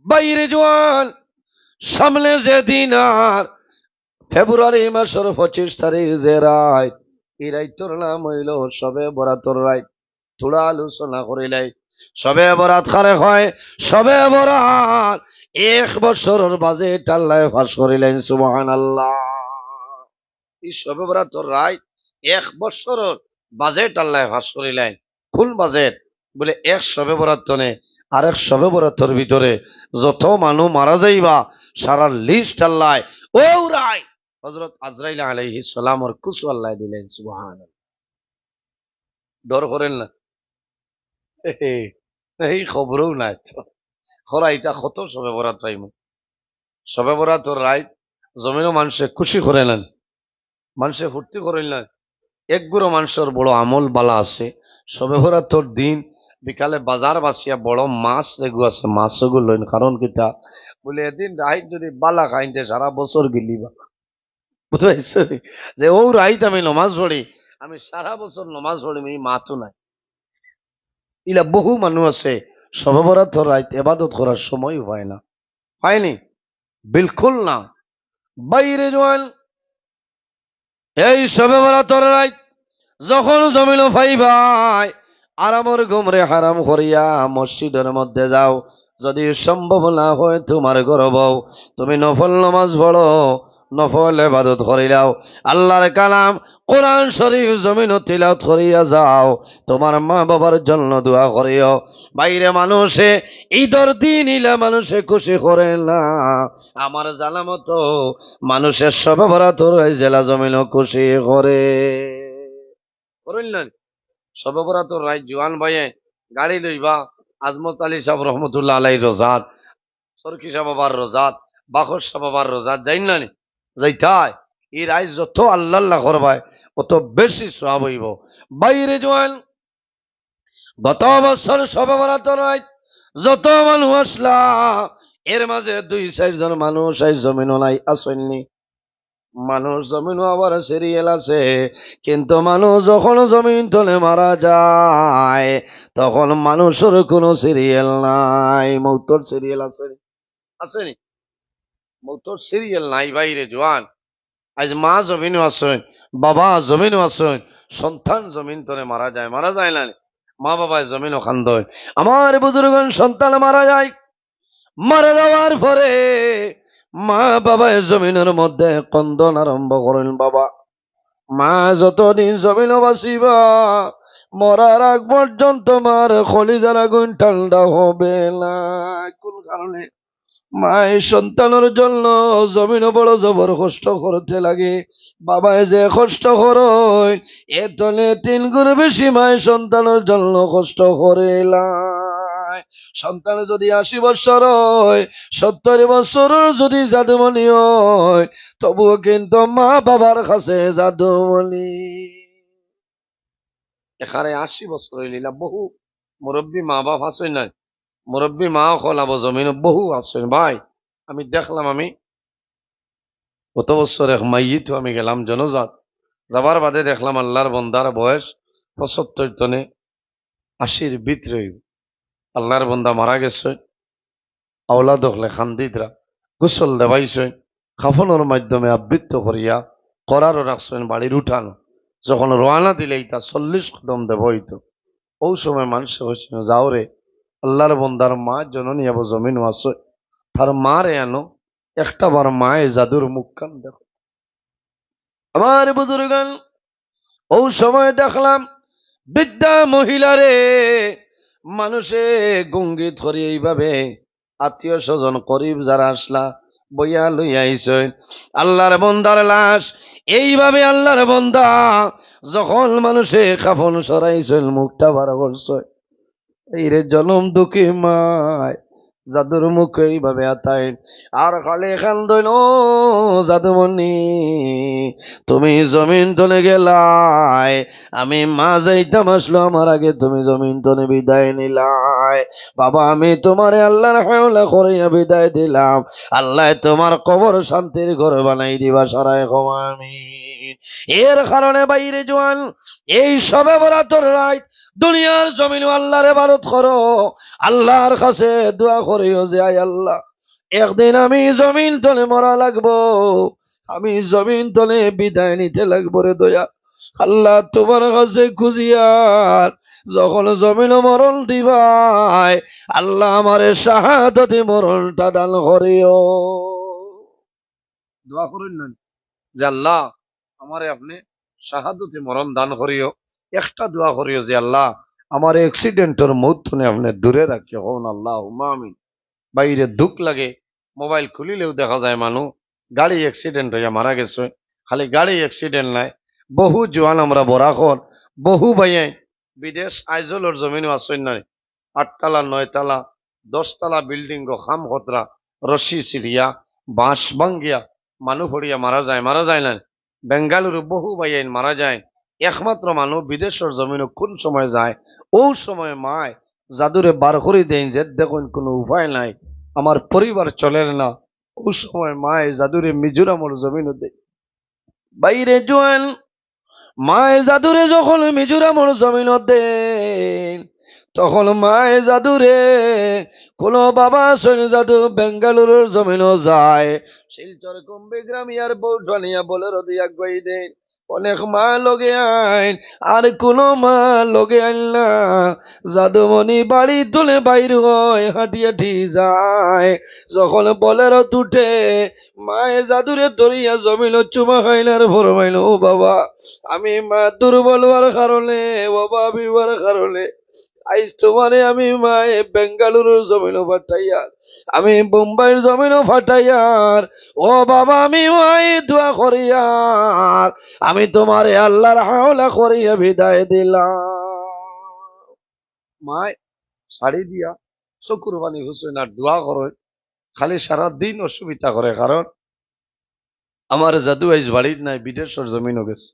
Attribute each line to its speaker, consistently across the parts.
Speaker 1: বাইরে জোয়ান সামনে যেদিন আর ফেব্রুয়ারি মাসের 25 তারিখ যে রাত, এই রাইতর নাম হইল সবে বরাতর রাত। থোড়া আলোচনা করিলাই। সবে বরাত খারে হয়, সবে বরাত 1 বছরের বাজেট আল্লাহ ফাঁস করিলেন। সুবহানাল্লাহ। এই সবে বরাতর রাত 1 বছরের বাজেট আল্লাহ ফাঁস করিলেন। কোন বাজেট? বলে এক সবে বরাত তনে আরেক সবে বরাতর ভিতরে যত মানুষ মারা যাইবা সারা লিস্ট আল্লাহ ও রায় হযরত আজরাইল আলাইহিস সালামর কুসু আল্লাহ দিলেন। সুবহানাল্লাহ। ডর করেন না? এই খবরও নাই তো হরাইতা কত সবে বরাত পাইম। সবে বরাতর রায় জমিনও মানুষে খুশি করে নেন, মানুষে ফুর্তি করেন না। একগুলো মানুষের বড় আমল বালা আছে। সবে বরাতর দিন বিকালে বাজার বাসিয়া বড় মাছ যেগু আছে মাছগুলো লইন। কারণ কিতা বলে এদিন রাইত যদি বালা খাইতে সারা বছর গিলিবা। বুঝতে পারছো? যে ও রাইত আমি নমাজ পড়ি, আমি সারা বছর নমাজ পড়ি, এই মাতো নাই। ইলা বহু মানুষ আছে সবে বরাতর রাইত ইবাদত করার সময় হয় না, হয়নি? বিলকুল না। বাইরে জোয়ান এই সবে বরাতর রাইত যখন জমিল ভাই ভাই আরামর ঘুমরে হারাম করিয়া মসজিদের মধ্যে যাও। যদি সম্ভব না হয় তোমার ঘর বউ, তুমি নফল নামাজ পড়ো, নফল ইবাদত করিলাও। আল্লাহর কালাম কোরআন শরীফ জমিন তিলাওয়াত করিয়া যাও। তোমার মা বাবার জন্য দোয়া করিও। বাইরে মানুষে ঈদর দিন ইলা মানুষে খুশি করে না, আমার জানা মতো মানুষের সবে বরাতর জেলা জমিন খুশি করে। সবে বরাতর রাত জোয়ান ভাইয়ে গাড়ি লইবা আজমত আলী সাহেব রহমতুল্লাহ আলাই রোজাত, সরকি সাহেব বাবার রোজাত, বাখর সাহেব বাবার রোজাত যাই না যাইতাই। এই রাত যত আল্লাহ আল্লাহ করবায় অত বেশি সওয়াব হইব। বাইরে জোয়ান গত বছর সবে বরাতর রাত যত মানুষ আসলা, এর মাঝে 2-4 জন মানুষ এই জমিন নাই আসেননি। মানুষ জমিন আবার সিরিয়াল আছে, কিন্তু মানুষ যখন জমিন তলে মারা যায় তখন মানুষের কোনো সিরিয়াল নাই। মৌতর সিরিয়াল আছে? আসেনি? মৌতর সিরিয়াল নাই। বাইরে জোয়ান আজ মা জমিনও আছেন, বাবা জমিনও আছেন, সন্তান জমিন তলে মারা যায়। মারা যায় না? মা বাবায় জমিনও খান্দয়। আমার বুজুর্গন সন্তান মারা যায়, মারা যাওয়ার পরে মা বাবায় জমিনের মধ্যে কন্দন আরম্ভ করেন। বাবা মা যতদিন জমিন বাঁচিবা মরার আগ পর্যন্ত মার কলিজার আগুন ঠান্ডা হবে না। কোন কারণে? মায় সন্তানের জন্য জমিন বড় জবর কষ্ট করতে লাগে। বাবায় যে কষ্ট করে এর তলে 3 গুণ বেশি মায় সন্তানের জন্য কষ্ট করে। সন্তান যদি 80 বছর হয়, 70 বছর যদি জাদুমণি হয়, তবুও কিন্তু মা বাবার কাছে জাদুমণি। এখানে 80 বছর হইলিলা বহু মুরব্বী মা বাপ আছেন না? মুরব্বী মা খোলাবো জমিন বহু আছেন। ভাই আমি দেখলাম, আমি গত বছর এক মাইয়িত আমি গেলাম জনজাত, যাবার বাদে দেখলাম আল্লাহর বন্দার বয়স 75 তনে 80-র ভিতরে। আল্লাহর বন্দা মারা গেছে, আওলাদ হলে খান্দিদরা গোসল দেবাইছে, খাফনের মাধ্যমে আবৃত্ত করিয়া করারও রাখছেন বাড়ির উঠানো। যখন রওনা দিলেই তা 40 কদম দেব হইতো। ওই সময় মানুষ হয়েছিল যাওরে আল্লাহর বন্দার মা জননী আবু জমিন আছে, তার মারে আনো একটা বার মায়ে জাদুর মুখখান দেখো। আমার বুজুর্গান ওই সময় দেখলাম বৃদ্ধা মহিলারে মানুষে গঙ্গিত করি এইভাবে আত্মীয় স্বজন করিব যারা আসলা বইয়া লইয়া আইছেন। আল্লাহর বন্দার লাশ এইভাবে আল্লাহর বন্দা যখন মানুষে কাফন সরাইছেন মুখটা বার করছে, এই রে জনম দুঃখী মায় জাদুর মুখ এইভাবে আতাই আর খালি এখান দইল জাদুমণি তুমি জমিন তলে গেলাই, আমি মা যাইতাম আসলো আমার আগে তুমি জমিন তলে বিদায় নিলাই। বাবা আমি তোমারে আল্লাহর হাওলা করিয়া বিদায় দিলাম, আল্লাহ তোমার কবর শান্তির ঘর বানাই দিবা সারায় আমিন। এর কারণে বাইরে জোয়ান এই সবে বরাতর রাত দুনিয়ার জমিন আল্লাহর ইবাদত করো, আল্লাহর কাছে দোয়া করিও যে আয় আল্লাহ, একদিন আমি জমিন তলে মরা লাগবো, আমি জমিন তলে বিদায় নিতে লাগবো রে দয়া। আল্লাহ তোমার কাছে খুঁজিয়ার যখন জমিন মরণ দিবাই, আল্লাহ আমারে শাহাদতে মরণটা দান করিও। দোয়া করুন না যে আল্লাহ আমারে আপনি শাহাদতে মরণ দান করিও। একটা দোয়া করিও যে আল্লাহ আমার অ্যাক্সিডেন্টের মৌতনে আপনি দূরে রাখিও। হন আল্লাহ আমিন। বাইরে দুঃখ লাগে, মোবাইল খুলিলেও দেখা যায় মানুষ গাড়ি অ্যাক্সিডেন্ট হইয়া মারা গেছে। খালি গাড়ি অ্যাক্সিডেন্ট নাই, বহু জোয়ান আমরা বরাকর, বহু ভাইয়ে বিদেশ আইজলের জমিনও আসেন নাই, 8 তলা 9 তলা 10 তলা বিল্ডিং গো খাম খতরা রশি সিরিয়া বাঁশ ভাঙ্গিয়া মানুষ পড়িয়া মারা যায় না। বেঙ্গালুরু বহু ভাইয়াইন মারা যায়। একমাত্র মানুষ বিদেশের জমিনও কোন সময় যায়, ও সময় মায় জাদুরে বার করে দেন যে দেখুন কোনো উপায় নাই, আমার পরিবার চলে না, ও সময় মায় জাদুরে মিজোরামর জমিনও দেয়। বাইরে জোয়ান মায় জাদুরে যখন মিজোরামর জমিনত দেন, তখন মায় জাদুরে কোন বাবা সৈন্য জাদু বেঙ্গালুরুর জমিনও যায়, শিলচর কুম্বে গ্রামিয়ার বৌঠানিয়া বলে রদিয়া গই দেন। অনেক মা লগে আইন আর কোন মা লগে আইন না, জাদুমণি বাড়ি তুলে বাইর হয় হাঁটি হাঁটি যায়, যখন বলের তুঠে মায়ে জাদুরে ধরিয়া জমিল চুমা খাইলার ফরমাইল, ও বাবা আমি মা দুর্বল হওয়ার কারণে, বাবা বিবার কারণে আইস তোমারে আমি মায়ে বেঙ্গালুরুর জমিন ফাটাইয়ার, আমি বোম্বাইয়ের জমিন ফাটাইয়ার, ও বাবা আমি মায়ে দোয়া করিয়ার, আমি তোমারে আল্লাহর হাওলা করিয়া বিদায় দিলাম। মায় শাড়ি দিয়া চকুর বাণী হুসেন আর দোয়া করে, খালি সারা দিন অসুবিধা করে, কারণ আমার জাদু আইজ বাড়িত নাই, বিদেশের জমিনও গেছে।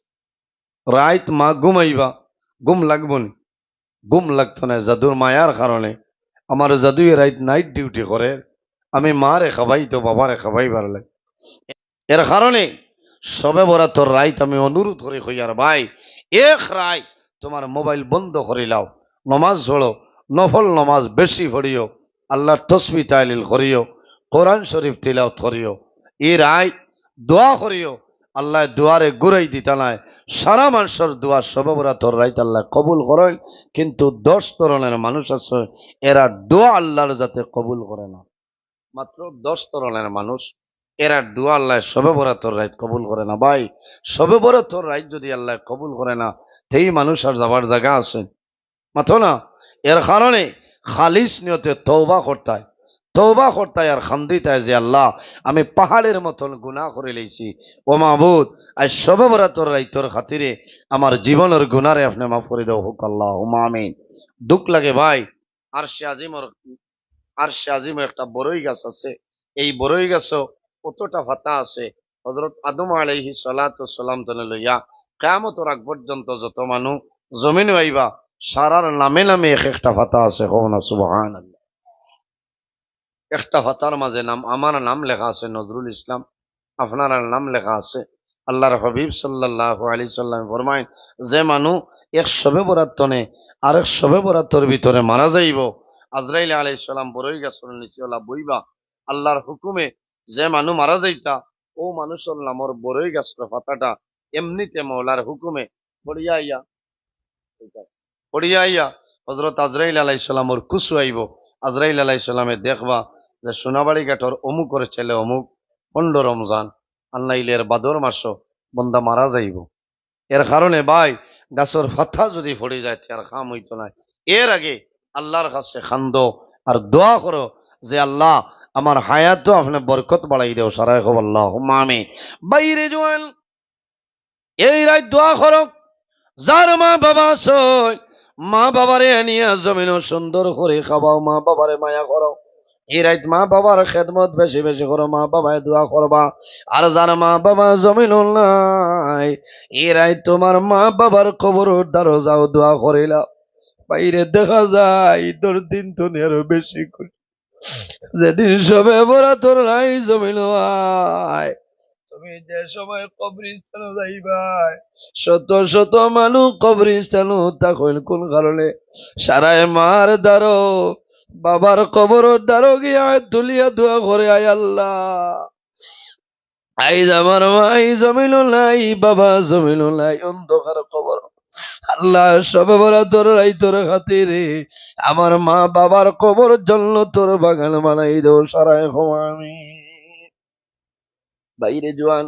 Speaker 1: রাইত মা ঘুমাইবা, ঘুম লাগবো নি? ঘুম লাগতো না জাদুর মায়ার কারণে। আমার জাদুই রাইট নাইট ডিউটি করে, আমি মারে খাবাই তো বাবারে খাবাই পারলে। এর কারণে সবে বরাতর রাইত আমি অনুরোধ করি হইয়ার ভাই, এক রায় তোমার মোবাইল বন্ধ করে লাও, নমাজ ঝোড়ো, নফল নমাজ বেশি পড়িও, আল্লাহর তসবি তাইলিল করিও, কোরআন শরীফ তিলাওয়াত করিও, এই রায় দোয়া করিও, আল্লাহ দুয়ারে ঘুরাই দিতা নাই। সারা মানুষের দোয়া সবে বরাতর রাইত আল্লাহ কবুল করেন, কিন্তু 10 ধরনের মানুষ আছে এরা দোয়া আল্লাহর যাতে কবুল করে না। মাত্র 10 ধরনের মানুষ, এরা দোয়া আল্লাহ সবে বরাতর রাইত কবুল করে না। ভাই সবে বরাতর রাইত যদি আল্লাহ কবুল করে না, সেই মানুষ আর যাবার জায়গা আছে মাথো না। এর কারণে খালিস নিয়তে তওবা করতায় আর খান্দিতায় যে আল্লাহ আমি পাহাড়ের মতন গুনাহ করে লইছি, ও মাহবুদ আজ সবে বরাতর রাইতর খাতিরে আমার জীবনের গুনারে আপনি মাফ করে দাও, হোক আল্লাহ আমিন। দুঃখ লাগে ভাই, আরশে আজিম একটা বড়ই গাছ আছে, এই বড়ই গাছও কতটা পাতা আছে। হযরত আদম আলাইহিস সালাতু সালাম তনে লইয়া কিয়ামতের আগ পর্যন্ত যত মানুষ জমিনে আইবা, সারার নামে নামে এক একটা পাতা আছে। হোক না সুবহানাল্লাহ। একটা পাতার মাঝে নাম, আমার নাম লেখা আছে নজরুল ইসলাম, আপনার নাম লেখা আছে। আল্লাহর হাবিব সাল্লাল্লাহু আলাইহি সাল্লাম ফরমায় যে মানুষ এক শবে বরাত তনে আরেক শবে বরাতর ভিতরে মারা যাইব, আজরাইল আলাইহিস সালাম বড়ই গাছের নিচে ওলা বইবা, আল্লাহর হুকুমে যে মানুষ মারা যাইতা ও মানুষের নামর বড়ই গাছের পাতাটা এমনিতে মওলার হুকুমে পড়িয়া আইয়া হযরত আজরাইল আলাইহিস সালামর কুসু আইব। আজরাইল আলাইহিস সালামে দেখবা যে সোনাবাড়ি ঘাটর অমুকর ছেলে অমুক 15 রমজান আল্লাইলের বাদর মাস বন্দা মারা যাইব। এর কারণে ভাই গাছর ফাথা যদি পড়ে যায় তার কাম হইতো না। এর আগে আল্লাহর কাছে খান্দো আর দোয়া করো যে আল্লাহ আমার হায়াত আপনি বরকত বাড়াই দেও, সারাই খবর আল্লাহ আমিন। বাইরে জোয়ান এই রাত দোয়া করো, যার মা বাবা সই মা বাবারে আনিয়া জমিন সুন্দর করে খাওয়াও, মা বাবারে মায়া করো। এই রাত মা বাবার খেদমত বেশি বেশি করো, মা বাবায় দোয়া করবা। আর যার মা বাবা জমিন নাই, এই রাত তোমার মা বাবার কবর দরজাও দোয়া করিলা। বাইরে দেখা যায় ঈদের দিন তো আরো বেশি খুশি, যেদিন সবে বরাতর নাই জমিন আয়, তুমি যে সময় কবরস্থানে যাইবাই শত শত মানুষ কবরস্থানে তখন কোন কারণে সারায় মার দ্বারো বাবার কবরের দ্বারো গিয়া তুলিয়া দোয়া করে আয় আল্লাহ আইজ আমার মা এই জমিনও নাই বাবা জমিনও নাই অন্ধকার কবর আল্লাহ সবে বড় তোর রাই তোর খাতিরে আমার মা বাবার কবর জন্য তোর বাগান বানাই দেও সারায় আমি বাইরে জোয়ান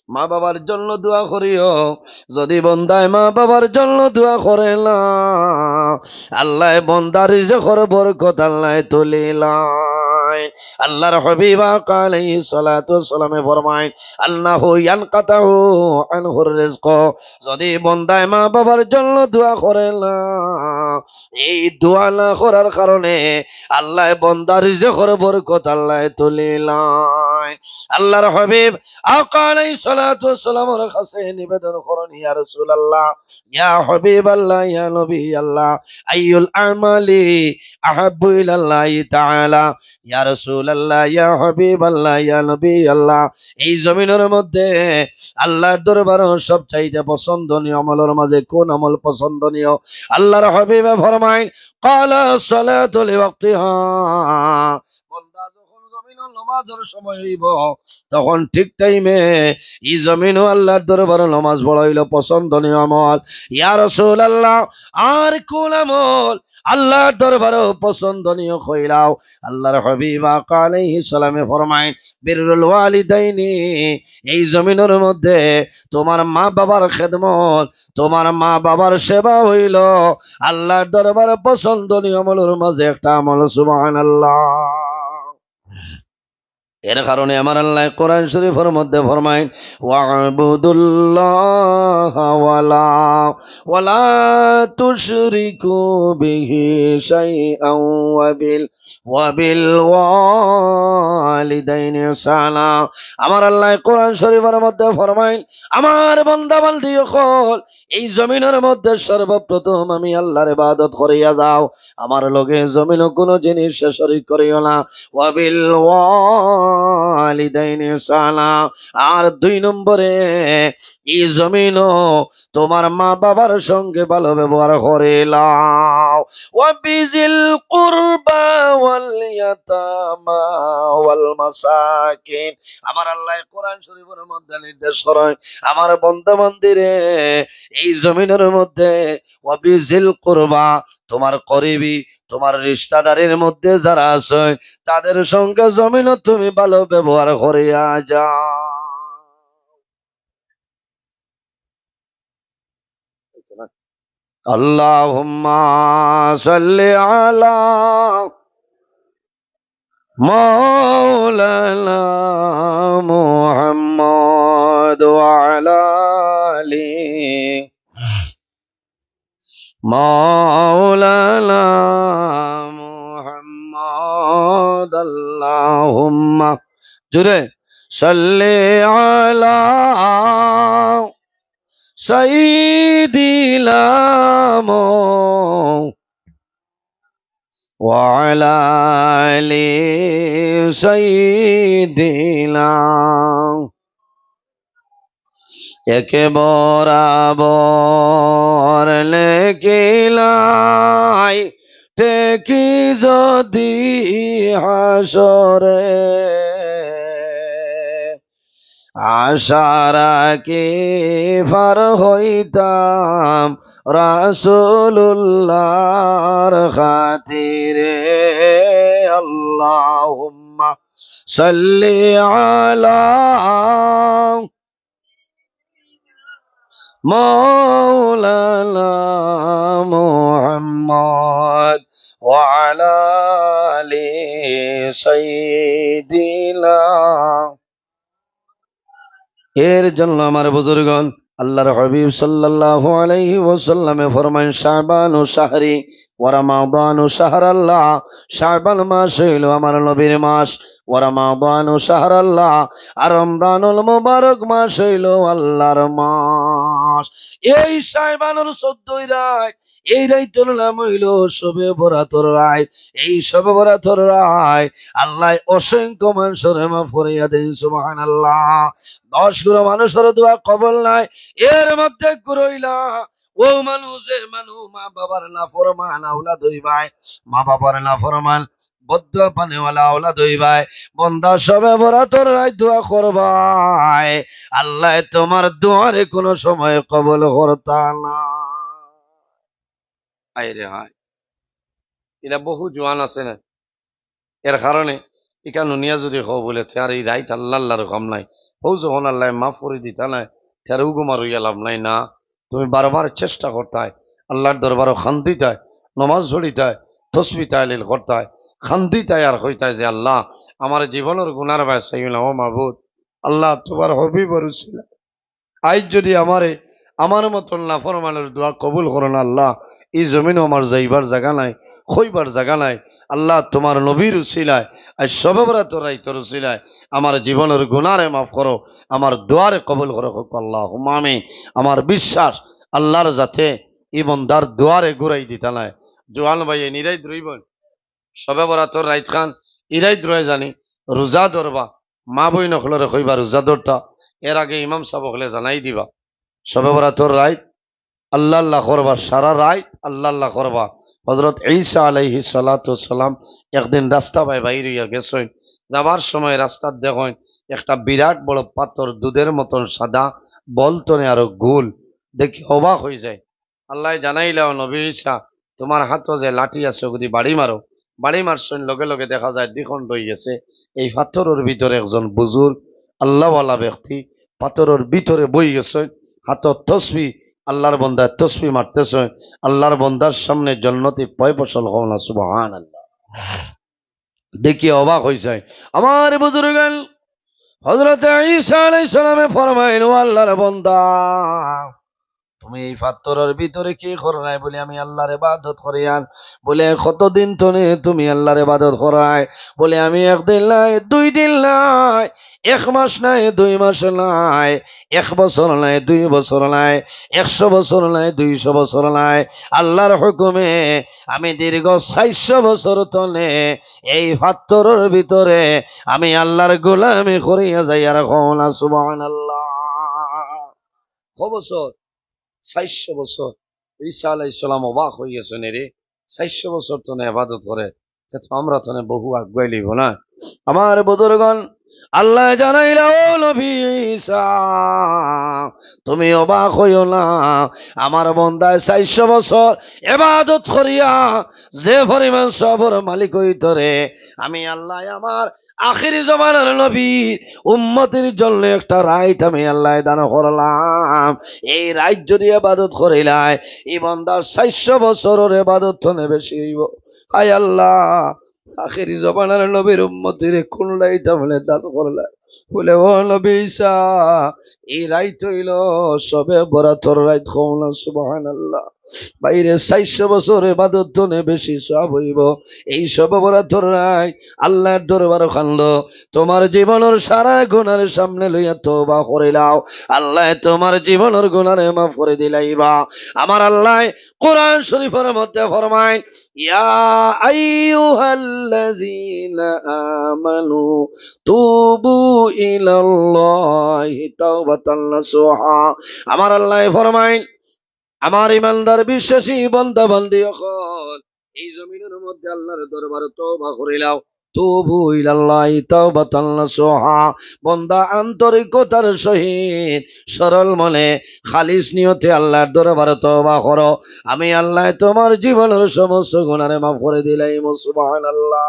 Speaker 1: মা বাবার জন্য দোয়া করিও যদি বন্দায় মা বাবার জন্য দোয়া করে না আল্লাহ বন্দার রিজকের বরকত আল্লাহ তুলিলাই আল্লাহর হাবিব আলাইহিস সালাতু ওয়াস সালামে ফরমায় আল্লাহু ইয়ানকাতাহু আনহুর রিজক যদি বন্দায় মা বাবার জন্য দোয়া করে না এই দোয়া না করার কারণে আল্লাহ বন্দার রিজকের বরকত আল্লাহ তুলিলাই আল্লাহর হাবিব আলাইহিস সালাতু ওয়াস সালামের কাছে নিবেদন করেন ইয়া রাসূলুল্লাহ ইয়া হাবিবাল্লাহ ইয়া নবী আল্লাহ আইয়ুল আমালি আহাব্বু ইলাল্লাহি তাআলা ইয়া রাসূলুল্লাহ ইয়া হাবিবাল্লাহ ইয়া নবী আল্লাহ এই জমিনের মধ্যে আল্লাহর দরবারে সবচাইতে পছন্দনীয় আমলের মাঝে কোন আমল পছন্দনীয় আল্লাহর হাবিবে ফরমায় ক্বালা সালাতু লিওয়াক্তিহা বান্দা যখন জমিনের নামাজের সময় হইব তখন ঠিক টাইমে এই জমিনও আল্লাহর দরবারে নামাজ পড়াইল পছন্দনীয় আমল ইয়া রাসূলুল্লাহ আর কোন আমল আল্লাহর দরবারে পছন্দনীয় কইলাও আল্লাহর হাবিব আলাইহিস সালামে ফরমায় বিররুল ওয়ালিদাইনি এই জমিনের মধ্যে তোমার মা বাবার খেদমত তোমার মা বাবার সেবা হইল আল্লাহর দরবারে পছন্দনীয় আমলের মাঝে একটা আমল সুবহানাল্লাহ এর কারণে আমার আল্লাহ কোরআন শরীফের মধ্যে ফরমায় ওয়াবুদুল্লাহ ওয়ালা তুশরিকু বিহি শাইআন ওয়াবিল ওয়ালিদাইনি ইহসানা আমার আল্লাহ কোরআন শরীফের মধ্যে ফরমায় আমার বান্দা বান্দি সকল এই জমিনের মধ্যে সর্বপ্রথম আমি আল্লাহর ইবাদত করিয়া যাও আমার লগে জমিনে কোনো জিনিস শরীক করিও না ওয়াবিল ওয়ালিদাইনি ইহসানা আর 2 নম্বরে এই জমিনও তোমার মা বাবার সঙ্গে ভালো ব্যবহার করে লাও ওয়াবিজিল কুরবা ওয়াল ইয়াতামা ওয়াল মাসাকিন আমার আল্লাহ কোরআন শরীফের মধ্যে নির্দেশ করেন আমার বান্দা বান্দীরে এই জমিনের মধ্যে ওয়াবিজিল কুরবা তোমার করিবি তোমার রিশতাদারের মধ্যে যারা আছে তাদের সঙ্গে জমিনও তুমি ভালো ব্যবহার করিয়া যাও আল্লাহুম্মা সাল্লি আলা মাওলানা মুহাম্মদ ওয়া আলা আলি মাওলানা মুহাম্মদ আল্লাহুম্মা জুরে সাল্লি আলা সাইয়্যিদিনা ওয়া আলা আলি সাইয়্যিদিনা একে বরাবর লেখিলাই টেকি যদি হাসরে আশা রাখি ফার হইতাম রাসূলুল্লাহর খাতিরে আল্লাহুম্মা সাল্লি আলা মাওলানা মুহাম্মদ ওয়া আলা আলি সাইয়্যিদিনা এর জন্য আমার বুজুর্গণ আল্লাহর হাবিব সাল্লাল্লাহু আলাইহি ওয়াসাল্লামে ফরমান শাবানু শাহরি ওয়ারামাদানু শাহরাল্লাহ, শাবান মাস হইল আমার নবীর মাস। ওয়ারামাদানু শাহরাল্লাহ, আর রমজানুল মুবারক মাস হইল আল্লাহর মাস। এই শাবানুর 14 রাত, এই রাইতের নাম হইল শবে বরাতর রাত। এই শবে বরাতর রাত আল্লাহ অসংখ্য মানুষের মাফ করিয়া দেন, সুবহানাল্লাহ। 10 গুণা মানুষের দোয়া কবল নাই, এর মধ্যে গুরইলা ও মানুষে মা বাবার না ফরমান আওলাদ হইবাই, মা বাবার না ফরমান বদ্ধ পানেওয়ালা আওলাদ হইবাই। বন্দা সবে বরাতর রাত দোয়া করবাই, আল্লাহ তোমার দোয়ারে কোন সময় কবল করতা না। আইরে হায়, এরা বহু জোয়ান আছে না, এর কারণে ইকা নুনিয়া যদি হো বলে আর এই রাইত আল্লাহর কম নাই, হৌ যখন আল্লাহ মাফ করে দিতা নাই, তার উগুমার হইয়া লাভ নাই না। তুমি বারবার চেষ্টা করতায়, আল্লাহর দরবারও খান্দিতায়, নমাজ ঝড়িতায়, তসবি তাইলিল করতায়, খান্দিতায় আর হইতায় যে আল্লাহ আমার জীবনের গুনার বায় সাইলা ও মাহবুদ, আল্লাহ তোমার হবি বরুছিল। আজ যদি আমার মতন নাফরমানের দোয়া কবুল করো না আল্লাহ, এই জমিন আমার যাইবার জায়গা নাই, খইবার জায়গা নাই। আল্লাহ তোমার নবীর উসিলায়, আজ সবে বরাতর রাইতের উসিলায় আমার জীবনের গুনারে মাফ করো, আমার দোয়ারে কবুল করো আল্লাহ আমিন। আমার বিশ্বাস আল্লাহর যাতে ইমানদার দোয়ারে ঘুরাই দিতা নাই। জোয়ান ভাই নিরাই দ্রইবন সবে বরাতর রাইত খান ইরাই দ্রয় জানি রোজা ধরবা, মা বই নখলরে কইবা রোজা ধরতা, এর আগে ইমাম সাহেব হলে জানাই দিবা সবে বরাতর রাইত আল্লাহ আল্লাহ করবা, সারা রাইত আল্লাহ আল্লাহ করবা। হযরত ঈসা আলাইহিস সালাতু সালাম একদিন রাস্তা বাই বাইর হইয়া গেছেন, যাবার সময় রাস্তার দেখেন একটা বিরাট বড় পাথর দুধের মতন সাদা, বলতনে আরো গোল, দেখি অবাক হয়ে যায়। আল্লাহ জানাইলাও নবী ঈসা তোমার হাতও যে লাঠি আছে ওগুলি বাড়ি মারো। বাড়ি মারছেন, লগে লগে দেখা যায় দ্বিখণ্ড হয়ে গেছে। এই পাথরের ভিতরে একজন বুজুর্গ আল্লাহওয়ালা ব্যক্তি পাথরের ভিতরে বই গেছেন, হাতত তসবি, আল্লাহর বন্দার তসবি মারতেছে। আল্লাহর বন্দার সামনে জন্নতি পয় ফসল হও না, সুবহানাল্লাহ। দেখি অবাক হয়ে যায় আমার বুজুর্গ। হযরত ঈসা আলাইহিস সালামে ফরমাইল, আল্লাহর বন্দা তুমি এই পাথরের ভিতরে কি করো নাই? বলে আমি আল্লাহর ইবাদত করি। আর বলে কতদিন ধরে তুমি আল্লাহর ইবাদত করায়? বলে আমি একদিন নাই, 2 দিন নাই, 1 মাস নাই, 2 মাস নাই, 1 বছর নাই, 2 বছর নাই, 100 বছর নাই, 200 বছর নাই, আল্লাহর হুকুমে আমি দীর্ঘ 400 বছর তনে এই পাথরের ভিতরে আমি আল্লাহর গোলামি করিয়া যাই। আর কওনা সুবহানাল্লাহ। কত বছর? 400 বছর। ঈসা আলাইহিস সালাম অবাক হয়ে গেছেন, রে 400 বছর তো ইবাদত করে, আমরা তো বহু আগুয়াই লইব না। আমার বুজুর্গণ, আল্লাহ জানাইলা ও নবী ঈসা তুমি অবাক হইও না, আমার বান্দায় 400 বছর ইবাদত করিয়া যে পরিমাণ সবর মালিক হইত রে, আমি আল্লাহ আমার আখিরি জমানার নবী উম্মতের জন্য একটা রাইত আমি আল্লাহ দান করলাম। এই রাইত যদি ইবাদত করিলাই এই বান্দার 400 বছরের ইবাদত তো বেশি হইব। আয় আল্লাহ, আখিরি জমানার নবীর উম্মতের কোন রাইত বলে দান করলা? বলে ও নবী ঈসা এই রাইত হইল সবে বরাতর রাইত। কওনা সুবহানাল্লাহ। বাইরে 400 বছর ইবাদত তো বেশি সওয়াব হইব। এই সবে বরাতর রাইত আল্লাহর দরবারে খানলো, তোমার জীবনের সারা গুনাহের সামনে লইয়া তওবা করিলাও, আল্লাহ তোমার জীবনের গুনাহে মাফ করে দিলাইবা। আমার আল্লাহ কোরআন শরীফের মধ্যে ফরমায়, ইয়া আইয়ুহাল্লাযীনা আমানু তুবু ইলাল্লাহি তাওবাতান নাসুহা। আমার আল্লাহ ফরমায়, আমার ইমানদার বিশ্বাসী বান্দা বান্দি হল এই জমিনের মধ্যে আল্লাহর দরবারে তওবা করিলাও। তুবু ইলাল্লাহি তাওবাতান নাসুহা, বান্দা আন্তরিকতার সহিত সরল মনে খালিস নিয়তে আল্লাহর দরবারে তওবা করো, আমি আল্লাহ তোমার জীবনের সমস্ত গুনাহ মাফ করে দিলাম। সুবহানাল্লাহ।